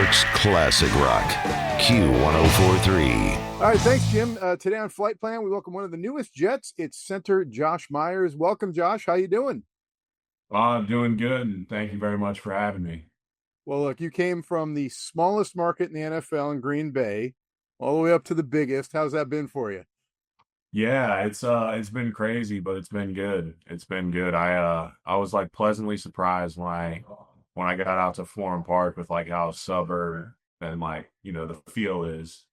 York's classic rock, Q1043. All right, thanks, Jim. Today on Flight Plan, we welcome one of the newest Jets. It's center Josh Myers. Welcome, Josh. How you doing? I'm doing good, and thank you very much for having me. Well, look, you came from the smallest market in the NFL in Green Bay, all the way up to the biggest. How's that been for you? Yeah, it's been crazy, but it's been good. It's been good. I was like pleasantly surprised when I got out to Forum Park with like how suburb and like, the feel is.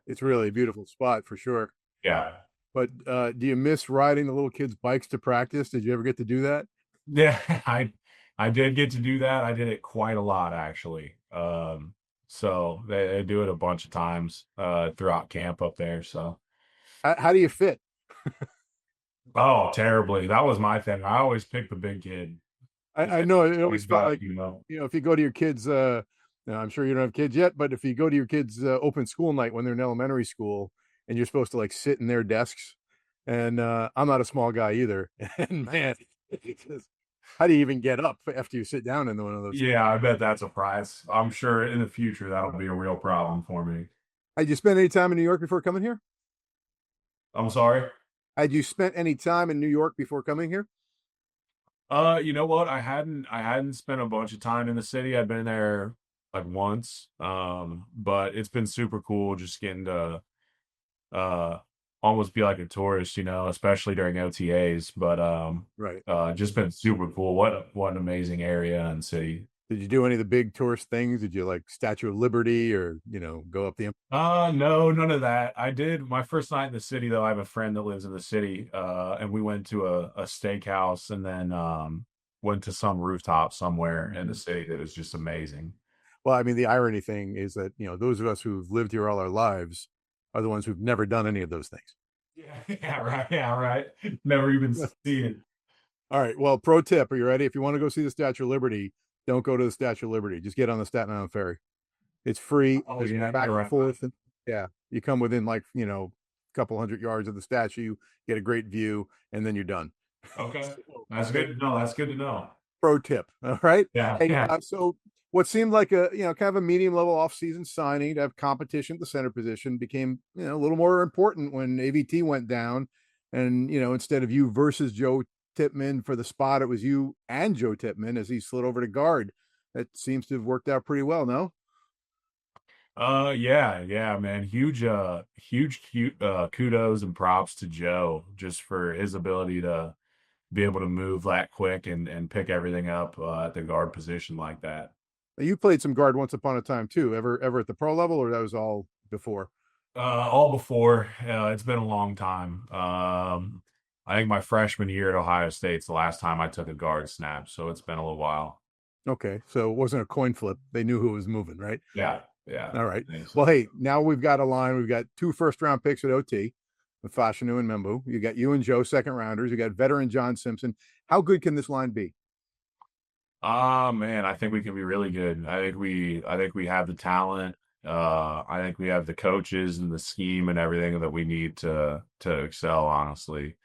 It's really a beautiful spot for sure. Yeah. But do you miss riding the little kids' bikes to practice? Did you ever get to do that? Yeah, I did get to do that. I did it quite a lot actually. So they do it a bunch of times throughout camp up there. So How do you fit? oh, terribly. That was my thing. I always picked the big kid. I know it always felt Got, like, if you go to your kids, I'm sure you don't have kids yet, but if you go to your kids' open school night when they're in elementary school and you're supposed to like sit in their desks, and I'm not a small guy either, and man, how do you even get up after you sit down in one of those? Yeah, I bet that's a prize. I'm sure in the future that'll be a real problem for me. Had you spent any time in New York before coming here? I'm sorry. Had you spent any time in New York before coming here? You know what? I hadn't spent a bunch of time in the city. I've been there like once. But it's been super cool just getting to uh almost be like a tourist, especially during OTAs. But Right. just been super cool. What an amazing area and city. Did you do any of the big tourist things? Did you like Statue of Liberty or go up the? No, none of that. I did my first night in the city though. I have a friend that lives in the city, and we went to a steakhouse and then went to some rooftop somewhere in the city that was just amazing. Well, I mean, the irony thing is that those of us who've lived here all our lives are the ones who've never done any of those things. Yeah, yeah, right. Never even seen it. All right. Well, pro tip: are you ready? If you want to go see the Statue of Liberty, don't go to the Statue of Liberty. Just get on the Staten Island ferry. It's free. Oh There's yeah, back you're and right. forth. And, yeah, you come within like a couple hundred yards of the statue, get a great view, and then you're done. Okay, that's good to know. That's good to know. Pro tip. All right. Yeah, Hey, yeah. so what seemed like a kind of a medium level off-season signing to have competition at the center position became a little more important when AVT went down, and instead of you versus Joe Tippmann for the spot, it was you and Joe Tippmann as he slid over to guard. That seems to have worked out pretty well. No. Yeah, man. Huge kudos and props to Joe just for his ability to be able to move that quick and pick everything up at the guard position like that. You played some guard once upon a time too. Ever at the pro level, or that was all before? All before. It's been a long time. I think my freshman year at Ohio State's the last time I took a guard snap, so it's been a little while. Okay, so it wasn't a coin flip. They knew who was moving, right? Yeah, yeah. All right. Thanks. Well, hey, now we've got a line. We've got 2 first-round picks at OT with Fashanu and Membu. You got you and Joe, second rounders. You got veteran John Simpson. How good can this line be? Ah, man, I think we can be really good. I think we have the talent. I think we have the coaches and the scheme and everything that we need to excel, honestly.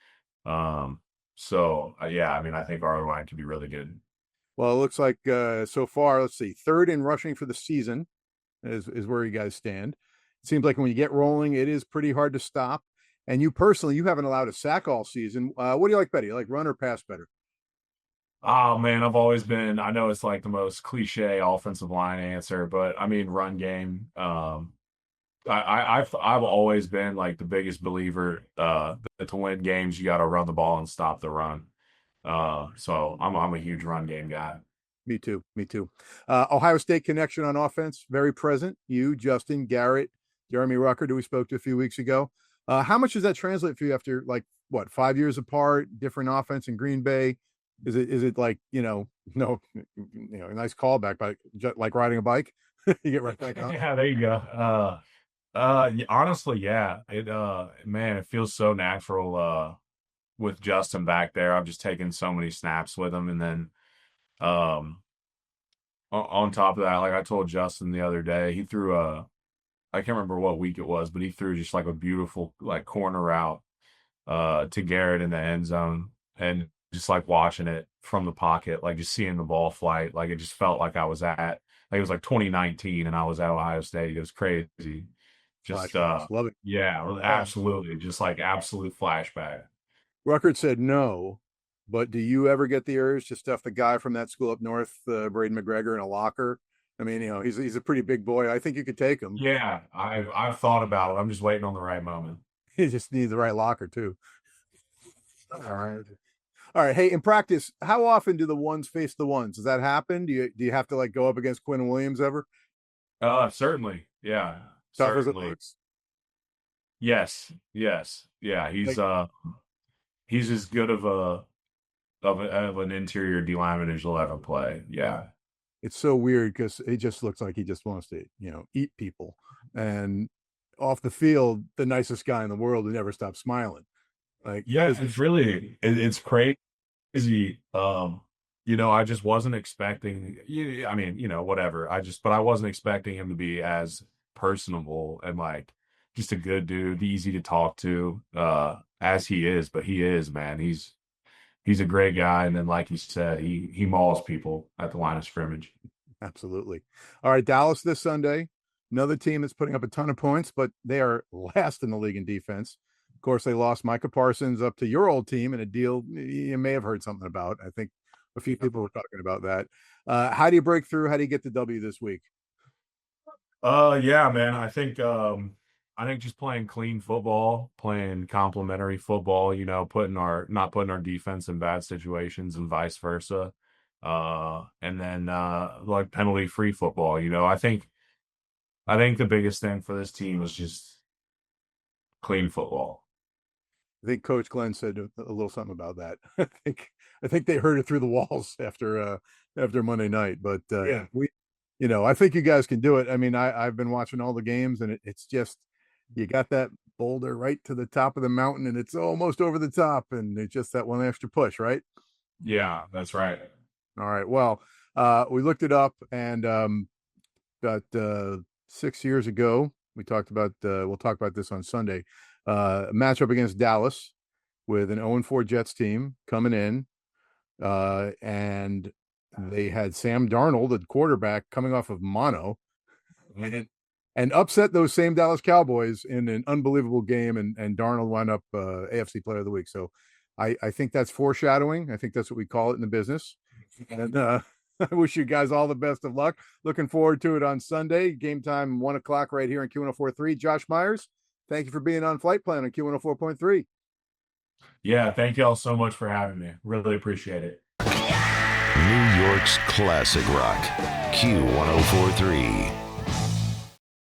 So yeah, I mean, I think our line can be really good. Well, it looks like so far, let's see, third in rushing for the season is where you guys stand. It seems like when you get rolling, it is pretty hard to stop. And you personally, you haven't allowed a sack all season. What do you like better? You like run or pass better? Oh man, I know it's like the most cliche offensive line answer, but I mean run game. I've always been like the biggest believer that to win games you got to run the ball and stop the run. So I'm a huge run game guy. Me too. Me too. Ohio State connection on offense, very present. You, Justin, Garrett, Jeremy Ruckert, who we spoke to a few weeks ago. How much does that translate for you after like what 5 years apart, different offense in Green Bay? Is it like no, a nice callback, but like riding a bike, you get right back on. Yeah, there you go. Honestly, yeah. Man, it feels so natural with Justin back there. I've just taken so many snaps with him, and then um on top of that, like I told Justin the other day, he threw a I can't remember what week it was, but he threw just like a beautiful like corner route to Garrett in the end zone. And just like watching it from the pocket, like just seeing the ball flight. Like it just felt like I was at, like it was like 2019 and I was at Ohio State. It was crazy. Just, Flashbacks. Love it. yeah, absolutely. Just like absolute flashback. Ruckert said no, but do you ever get the urge to stuff the guy from that school up north, Braden McGregor, in a locker? I mean, he's a pretty big boy. I think you could take him. Yeah, I've thought about it. I'm just waiting on the right moment. He just needs the right locker too. All right. All right. Hey, in practice, how often do the ones face the ones? Does that happen? Do you have to like go up against Quinn Williams ever? Certainly. Yeah, Tough as it certainly. looks. Yes, yes. Yeah, Like he's as good of an interior D lineman as you'll ever play. Yeah. it's so weird because it just looks like he just wants to, eat people. And off the field, the nicest guy in the world who never stops smiling. Like, Yeah, it's really it's crazy. I just wasn't expecting I mean, whatever. But I wasn't expecting him to be as personable and like just a good dude, easy to talk to, as he is, but he is, man. He's a great guy. And then like you said, he mauls people at the line of scrimmage. absolutely. All right, Dallas this Sunday. Another team that's putting up a ton of points, but they are last in the league in defense. Of course, they lost Micah Parsons up to your old team in a deal you may have heard something about. I think a few people were talking about that. How do you break through? How do you get the W this week? Yeah, man. I think just playing clean football, playing complementary football, putting our not putting our defense in bad situations and vice versa. And then like penalty free football, I think the biggest thing for this team is just clean football. I think Coach Glenn said a little something about that. I think they heard it through the walls after Monday night. But Yeah. I think you guys can do it. I mean, I've been watching all the games, and it's just you got that boulder right to the top of the mountain, and it's almost over the top, and it's just that one extra push, right? Yeah, that's right. All right. Well, we looked it up, and about 6 years ago, we talked about. We'll talk about this on Sunday. A matchup against Dallas with an 0-4 Jets team coming in, and they had Sam Darnold, the quarterback, coming off of mono, and upset those same Dallas Cowboys in an unbelievable game, and Darnold wound up AFC Player of the Week. So I think that's foreshadowing. I think that's what we call it in the business. And I wish you guys all the best of luck. Looking forward to it on Sunday. Game time, 1:00 right here on Q1043. Josh Myers, thank you for being on Flight Plan on Q104.3. Yeah, thank y'all so much for having me. Really appreciate it. New York's classic rock, Q1043.